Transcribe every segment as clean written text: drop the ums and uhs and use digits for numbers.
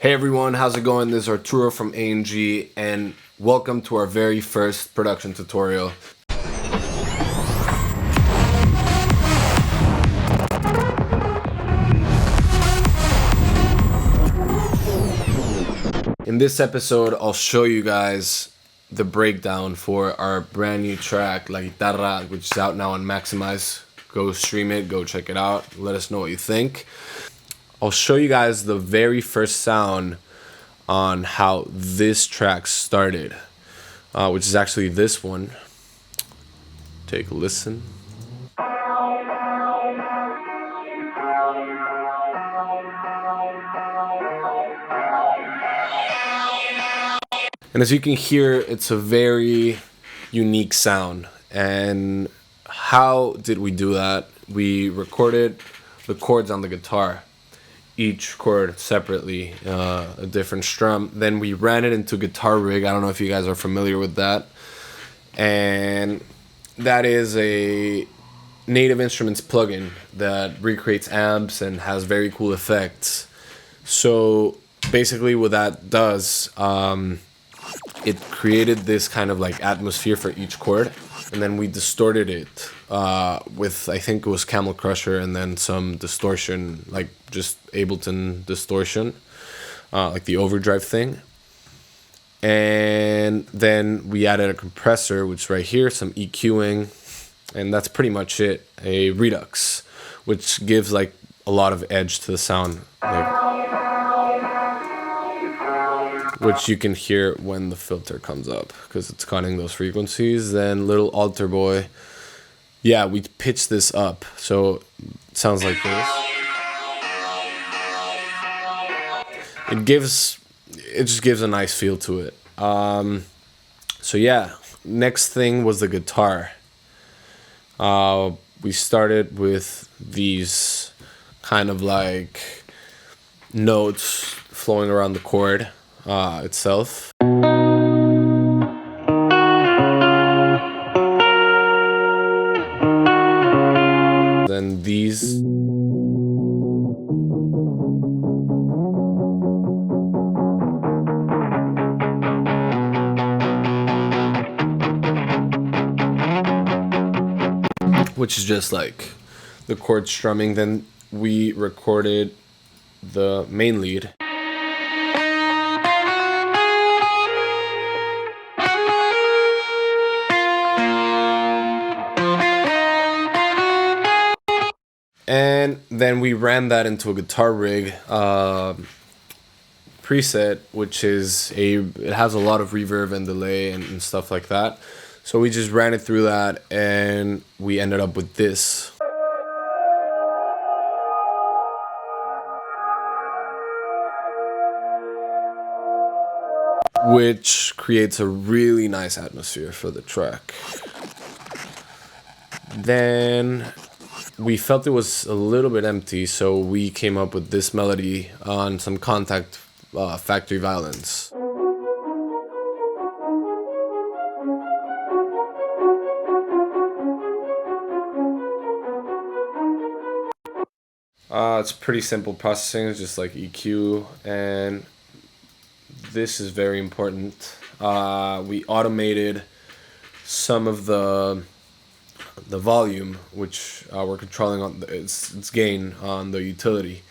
Hey everyone, how's it going? This is Arturo from A&G and welcome to our very first production tutorial. In this episode, I'll show you guys the breakdown for our brand new track, La Guitarra, which is out now on Maxximize. Go stream it, go check it out, let us know what you think. I'll show you guys the very first sound on how this track started, which is actually this one. Take a listen. And as you can hear, it's a very unique sound. And how did we do that? We recorded the chords on the guitar, each chord separately, a different strum. Then we ran it into Guitar Rig. I don't know if you guys are familiar with that. And that is a Native Instruments plugin that recreates amps and has very cool effects. So basically what that does, it created this kind of like atmosphere for each chord, and then we distorted it with, I think it was Camel Crusher, and then some distortion, like just Ableton distortion, like the overdrive thing. And then we added a compressor, which is right here, some EQing, and that's pretty much it. A Redux, which gives like a lot of edge to the sound, which you can hear when the filter comes up because it's cutting those frequencies. Then little altar boy, yeah, we pitched this up so it sounds like this. It just gives a nice feel to it. So yeah, next thing was the guitar. We started with these kind of like notes flowing around the chord itself. Then these. Which is just like the chord strumming. Then we recorded the main lead. And then we ran that into a Guitar Rig preset, which is it has a lot of reverb and delay and stuff like that. So we just ran it through that and we ended up with this. Which creates a really nice atmosphere for the track. Then we felt it was a little bit empty, so we came up with this melody on some Contact Factory Violence. It's pretty simple processing, it's just like EQ, and this is very important. We automated some of the volume, which we're controlling on its gain on the utility.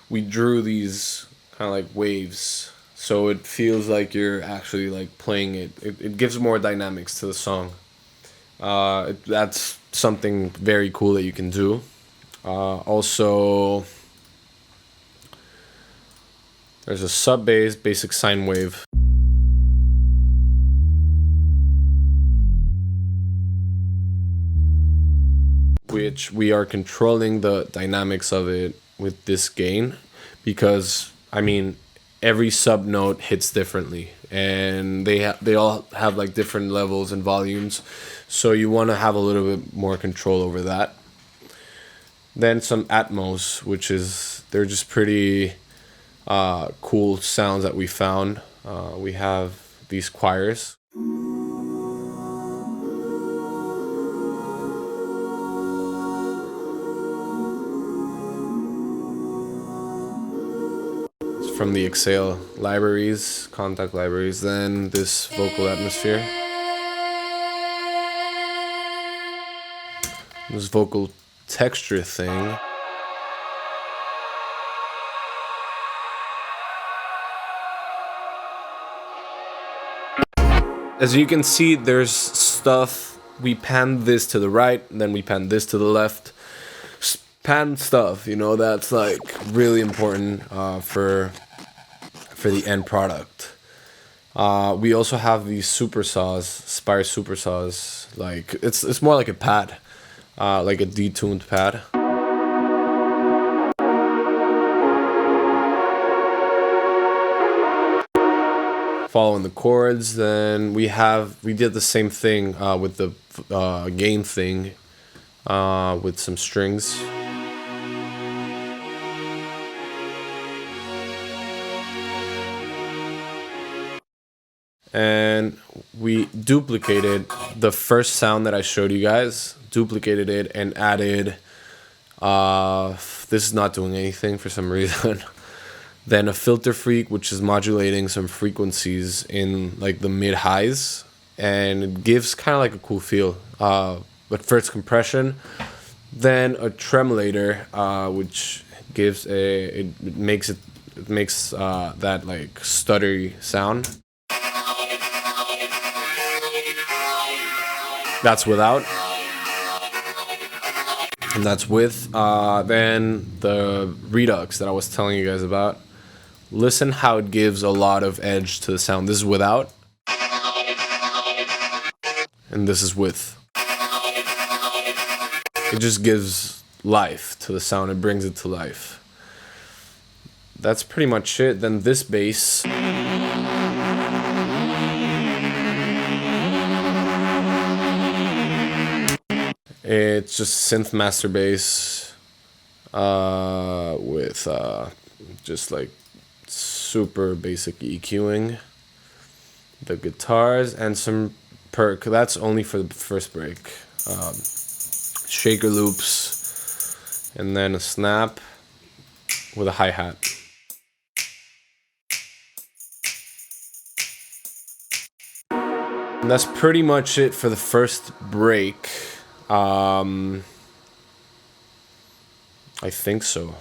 We drew these kind of like waves, so it feels like you're actually like playing it. It gives more dynamics to the song. That's something very cool that you can do. Also, there's a sub bass, basic sine wave. Which we are controlling the dynamics of it with this gain, because I mean every sub note hits differently, and they all have like different levels and volumes, so you want to have a little bit more control over that. Then some Atmos, which is they're just pretty cool sounds that we found. We have these choirs. from the Exhale libraries, contact libraries, then this vocal atmosphere. This vocal texture thing. As you can see, there's stuff. We pan this to the right, then we pan this to the left. Pan stuff, you know, that's like really important for the end product. We also have these super saws, Spire super saws. Like it's more like a pad, like a detuned pad. Following the chords, then we did the same thing with the gain thing with some strings. And we duplicated the first sound that I showed you guys, duplicated it and added, this is not doing anything for some reason. Then a filter freak, which is modulating some frequencies in like the mid highs, and it gives kind of like a cool feel. But first compression, then a tremolator, which gives it makes that like stuttery sound. That's without, and that's with. Then the redux that I was telling you guys about. Listen how it gives a lot of edge to the sound. This is without, and this is with. It just gives life to the sound. It brings it to life. That's pretty much it. Then this bass. It's just synth master bass with just like super basic EQing, the guitars, and some perk. That's only for the first break. Shaker loops, and then a snap with a hi-hat. And that's pretty much it for the first break. I think so.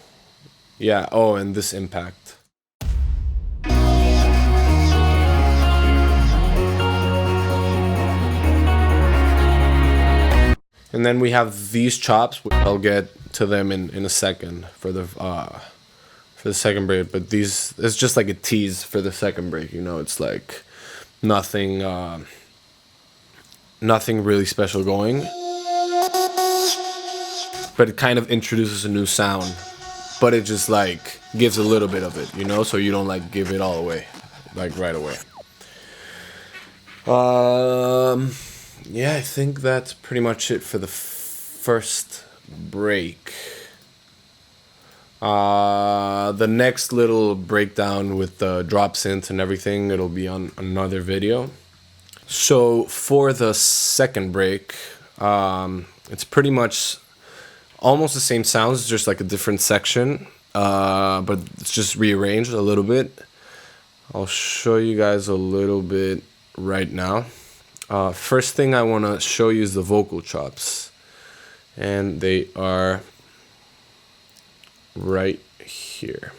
Yeah, oh, and this impact. And then we have these chops, which I'll get to them in a second for the second break. But these, it's just like a tease for the second break. You know, it's like nothing really special going. But it kind of introduces a new sound. But it just like gives a little bit of it, you know, so you don't like give it all away, like right away. Yeah, I think that's pretty much it for the first break. The next little breakdown with the drop synth and everything, it'll be on another video. So for the second break, it's pretty much almost the same sounds, just like a different section, but it's just rearranged a little bit. I'll show you guys a little bit right now. First thing I want to show you is the vocal chops, and they are right here.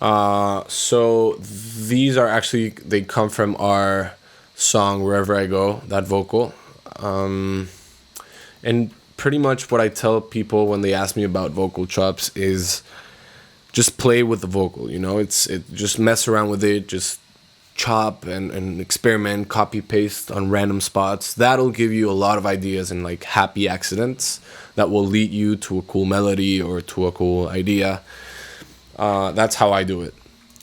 So these are actually, they come from our song Wherever I Go, that vocal. And pretty much what I tell people when they ask me about vocal chops is just play with the vocal, you know, just mess around with it, just chop and experiment, copy paste on random spots. That'll give you a lot of ideas and like happy accidents that will lead you to a cool melody or to a cool idea. That's how I do it.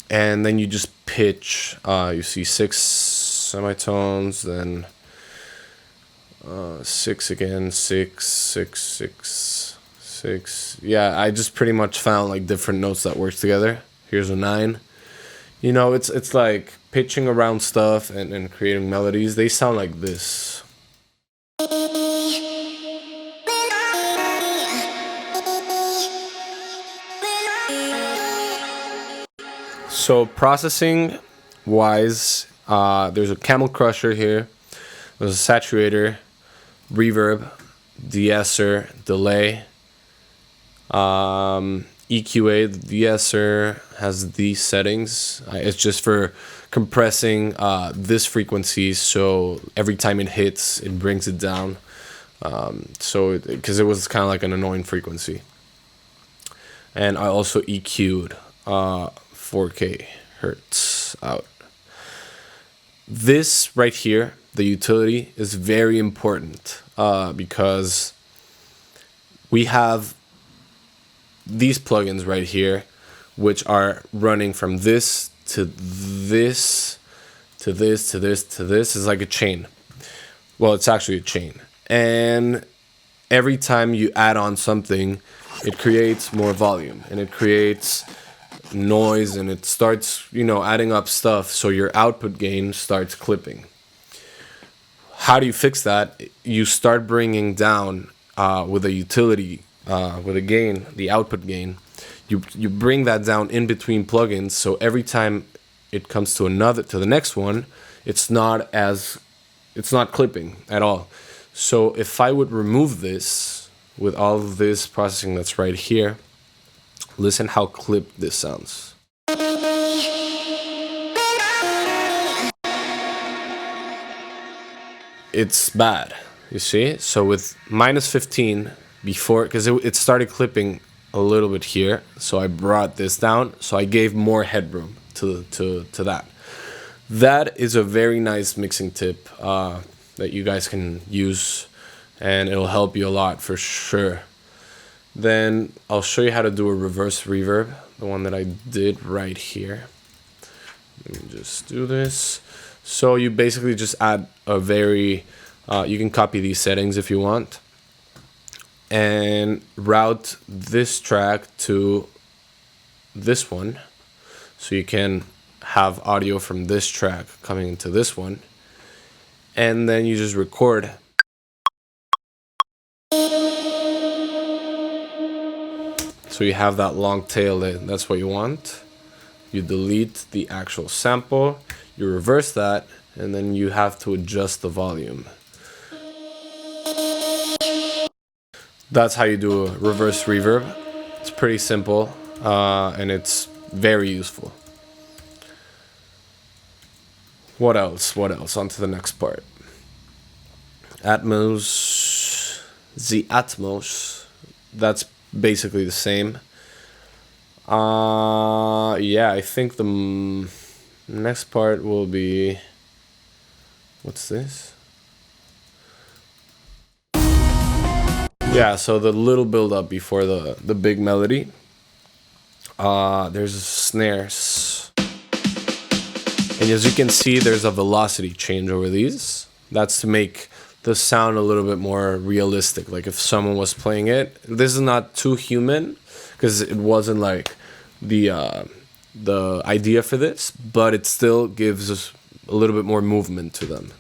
And then you just pitch, you see 6 semitones, then 6 again, 6, 6, 6, 6. Yeah, I just pretty much found like different notes that works together. Here's a 9. You know, it's like pitching around stuff and creating melodies. They sound like this. So processing wise, there's a camel crusher here, there's a saturator, reverb, de-esser, delay, EQA. The de-esser has these settings. It's just for compressing this frequency, so every time it hits, it brings it down. So because it was kind of like an annoying frequency. And I also EQ'd 4K hertz out. This right here, the utility, is very important because we have these plugins right here, which are running from this to this to this to this to this. Is like a chain. Well, it's actually a chain. And every time you add on something, it creates more volume and it creates noise and it starts, adding up stuff. So your output gain starts clipping. How do you fix that? You start bringing down with a utility, with a gain, the output gain. You bring that down in between plugins. So every time it comes to the next one, it's not clipping at all. So if I would remove this with all of this processing that's right here, listen how clipped this sounds. It's bad, you see? So with -15 before, because it started clipping a little bit here, so I brought this down, so I gave more headroom to that. That is a very nice mixing tip that you guys can use, and it'll help you a lot for sure. Then I'll show you how to do a reverse reverb, the one that I did right here. Let me just do this. So you basically just add a you can copy these settings if you want, and route this track to this one. So you can have audio from this track coming into this one, and then you just record. So you have that long tail, that's what you want. You delete the actual sample, you reverse that, and then you have to adjust the volume. That's how you do a reverse reverb. It's pretty simple, and it's very useful. What else? On to the next part. Atmos. The Atmos. That's basically the same. Yeah, I think the next part will be... What's this? Yeah, so the little build up before the big melody. There's snares. And as you can see, there's a velocity change over these. That's to make the sound a little bit more realistic. Like if someone was playing it. This is not too human, because it wasn't like the idea for this, but it still gives us a little bit more movement to them.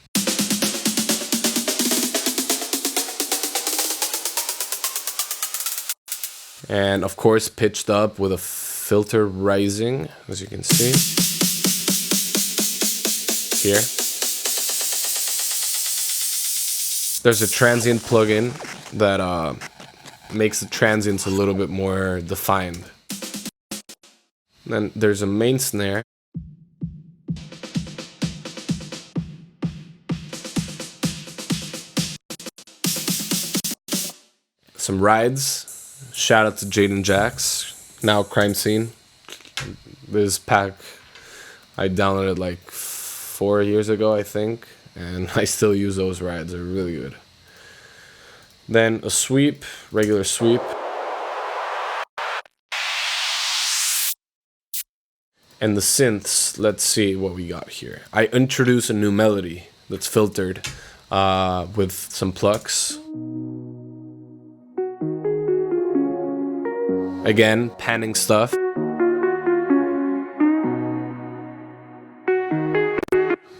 And of course pitched up with a filter rising, as you can see here. There's a transient plugin that makes the transients a little bit more defined. Then there's a main snare. Some rides. Shout out to Jaden Jax, now Crime Scene. This pack I downloaded like 4 years ago, I think, and I still use those rides. They're really good. Then a sweep, regular sweep. And the synths, let's see what we got here. I introduce a new melody that's filtered with some plucks. Again, panning stuff.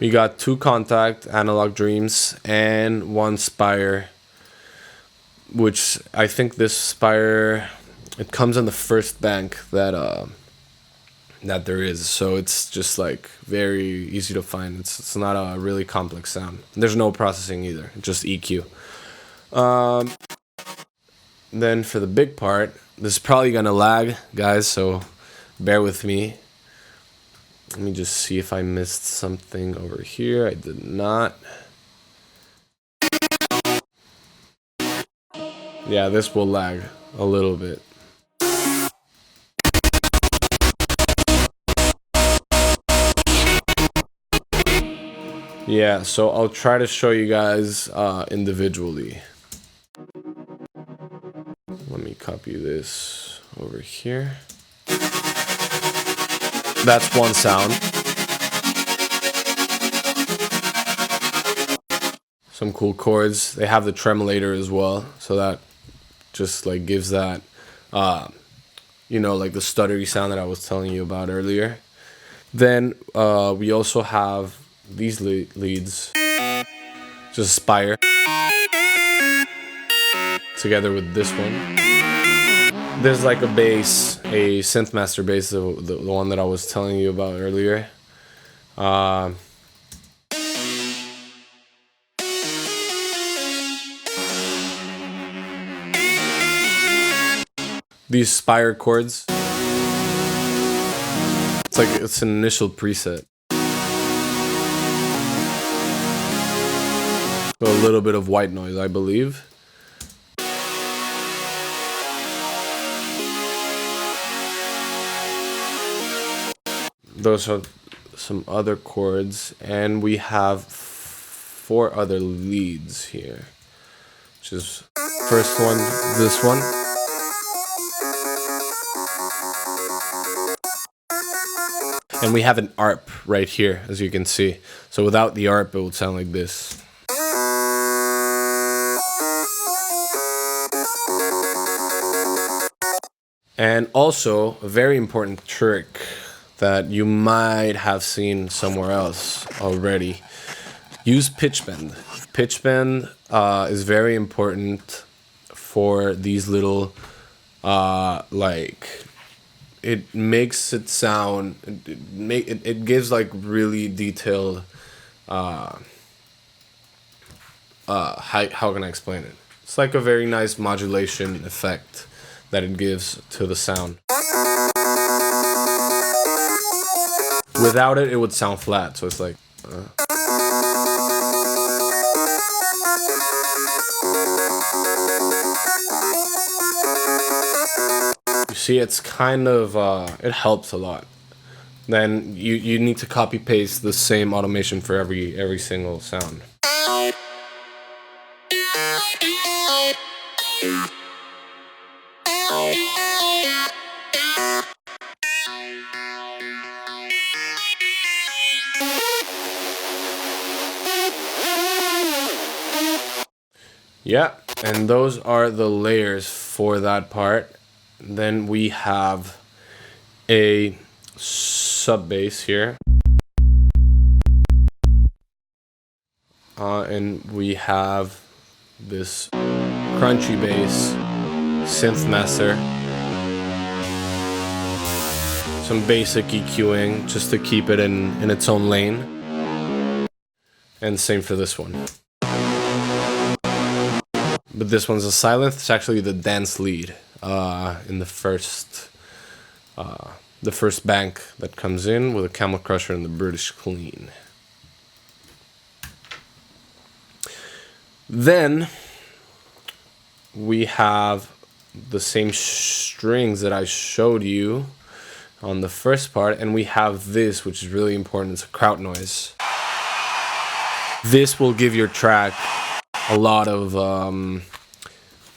We got 2 contact analog dreams and 1 Spire, which I think this Spire, it comes in the first bank that that there is. So it's just like very easy to find. It's not a really complex sound. There's no processing either, just EQ. Then for the big part, this is probably gonna lag, guys, so bear with me. Let me just see if I missed something over here. I did not. Yeah, this will lag a little bit. Yeah, so I'll try to show you guys individually. Let me copy this over here. That's one sound. Some cool chords. They have the tremolator as well, so that just like gives that, you know, like the stuttery sound that I was telling you about earlier. Then we also have these leads, just Spire, together with this one. There's like a bass, a synthmaster bass, the one that I was telling you about earlier. These Spire chords. It's like it's an initial preset. So a little bit of white noise, I believe. Those are some other chords, and we have 4 other leads here, which is first one, this one. And we have an ARP right here, as you can see. So without the ARP, it would sound like this. And also, a very important trick that you might have seen somewhere else already. Use pitch bend. Pitch bend is very important for these little, like, it makes it sound, it gives like really detailed, how can I explain it? It's like a very nice modulation effect that it gives to the sound. Without it, it would sound flat, so it's like... You see, it's kind of, it helps a lot. Then you need to copy paste the same automation for every single sound. Yeah, and those are the layers for that part. Then we have a sub bass here. And we have this crunchy bass, synth master, some basic EQing just to keep it in its own lane. And same for this one. But this one's a silent. It's actually the dance lead in the first bank that comes in with a Camel Crusher and the British Clean. Then we have the same strings that I showed you on the first part, and we have this, which is really important. It's a crowd noise. This will give your track a lot of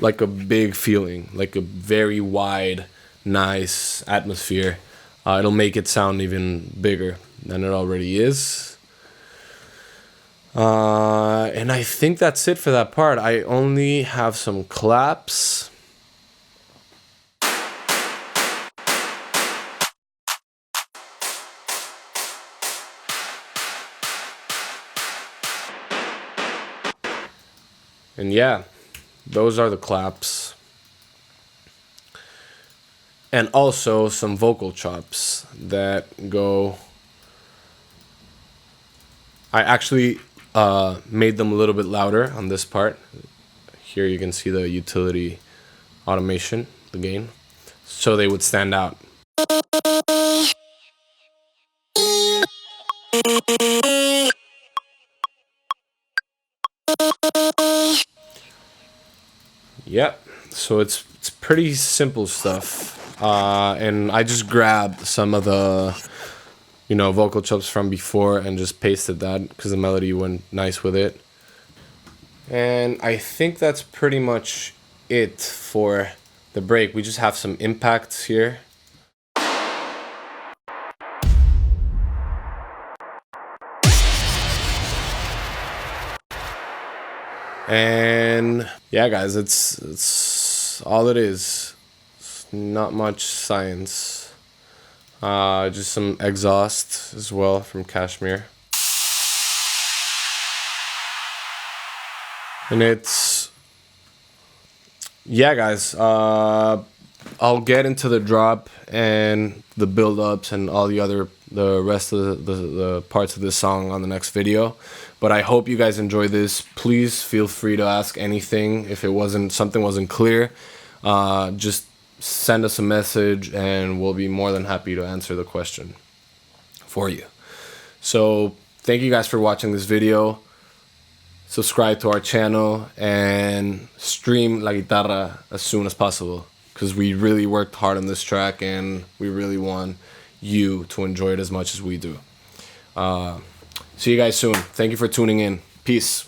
like a big feeling, like a very wide, nice atmosphere. It'll make it sound even bigger than it already is. And I think that's it for that part. I only have some claps. And yeah, those are the claps. and also some vocal chops that go. I actually made them a little bit louder on this part. Here you can see the utility automation, the gain, so they would stand out. Yep. So it's pretty simple stuff, and I just grabbed some of the vocal chops from before and just pasted that because the melody went nice with it. And I think that's pretty much it for the break. We just have some impacts here. And yeah, guys, it's all it is. It's not much science. Just some exhaust as well from Kashmir. And it's, yeah, guys, I'll get into the drop and the build-ups and all the rest of the parts of this song on the next video. But I hope you guys enjoy this. Please feel free to ask anything. If something wasn't clear, just send us a message and we'll be more than happy to answer the question for you. So thank you guys for watching this video. Subscribe to our channel and stream La-Guitarra as soon as possible, because we really worked hard on this track and we really want you to enjoy it as much as we do. See you guys soon. Thank you for tuning in. Peace.